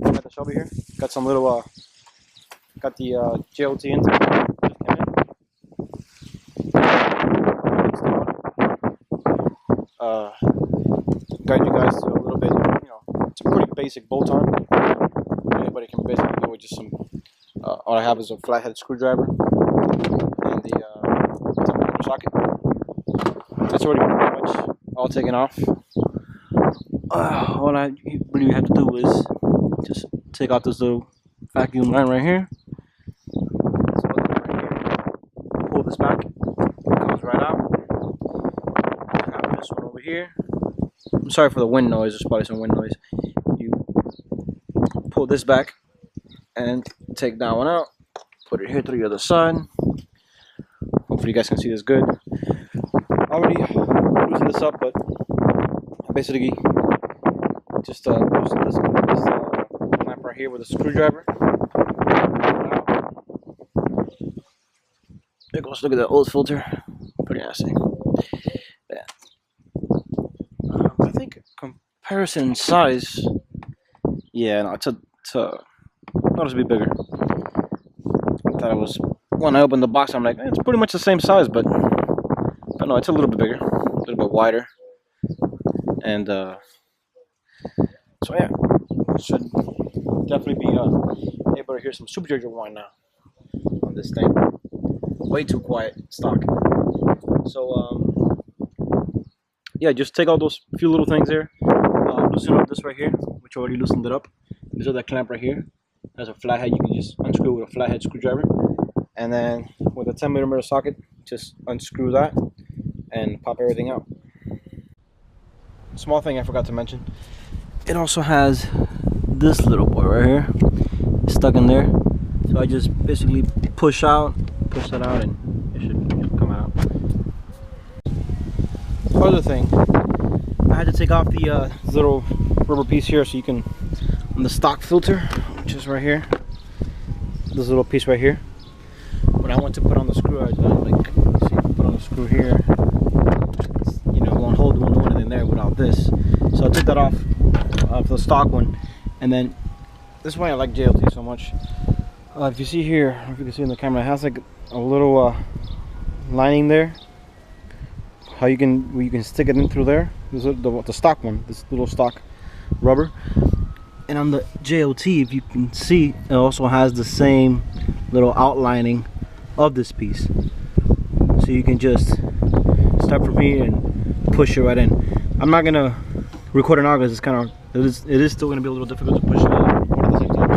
Got the Shelby here. Got some little got the Jlt intake. Just came in. Guide you guys to a little bit. You know, it's a pretty basic bolt on. Anybody can basically do with just some. All I have is a flathead screwdriver and the 10mm socket. That's already pretty much all taken off. All I really have to do is just take out this little vacuum line right here. Pull this back, it comes right out. I have this one over here. I'm sorry for the wind noise, there's probably some wind noise. You pull this back and take that one out. Put it here to the other side. Hopefully you guys can see this good. Already loosened this up, but basically just loosen this clamp right here with a screwdriver. There goes, look at that old filter. Pretty nasty. Yeah. I think comparison size, yeah, no, it's not to be bigger. I thought it was, when I opened the box, I'm like, it's pretty much the same size, but no, it's a little bit bigger, a little bit wider, and so yeah, should definitely be able to hear some supercharger whine now on this thing. Way too quiet stock. So yeah, just take out those few little things there. Loosen up this right here, which already loosened it up. There's that clamp right here. There's a flathead. You can just unscrew with a flathead screwdriver, and then with a 10mm socket, just unscrew that and pop everything out. Small thing I forgot to mention, it also has this little boy right here. It's stuck in there, so I just basically push that out, and it should come out. Other thing, I had to take off the little rubber piece here, so you can, on the stock filter, which is right here, this little piece right here. When I went to put on the screw, I like, see, put on the screw here, you know, it won't hold anything there without this. So I took that off the stock one, and then this is why I like Jlt so much. If you see here, I don't know if you can see in the camera, it has like a little lining there. How you can stick it in through there. This is the stock one, this little stock rubber. And on the Jlt, if you can see, it also has the same little outlining of this piece. So you can just start from here and push it right in. I'm not gonna record it now because it's kind of, it is still gonna be a little difficult to push it out at the same time.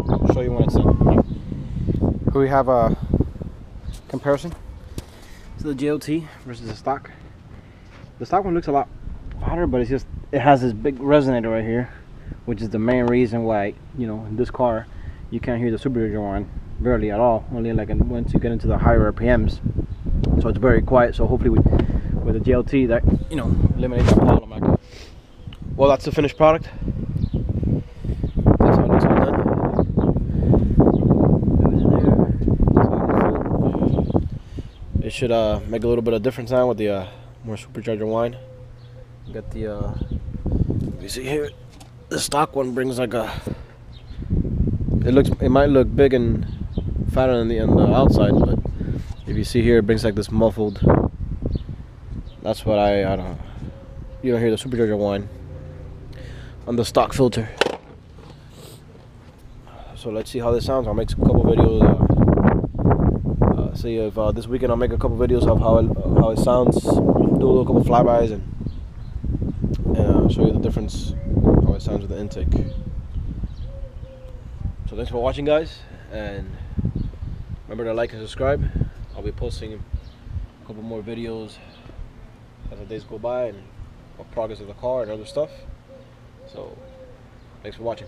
So I'll show you when it's done. Here we have a comparison to the Jlt versus the stock. The stock one looks a lot hotter, but it's just, it has this big resonator right here, which is the main reason why, you know, in this car you can't hear the supercharger whine barely at all, only like once you get into the higher RPMs. So it's very quiet. So hopefully with the Jlt, that, you know, eliminate that bottleneck. Well, that's the finished product. That's how it looks all done. It should make a little bit of difference now with the more supercharger whine. Got the you see here, the stock one brings like a, it might look big and fatter on the outside, but if you see here, it brings like this muffled. That's what I don't know. You don't hear the supercharger whine on the stock filter. So let's see how this sounds. I'll make a couple videos. See if this weekend I'll make a couple videos of how it sounds. Do a little couple flybys and show you the difference how it sounds with the intake. So thanks for watching, guys, and remember to like and subscribe. I'll be posting a couple more videos as the days go by, and progress of the car and other stuff. So thanks for watching.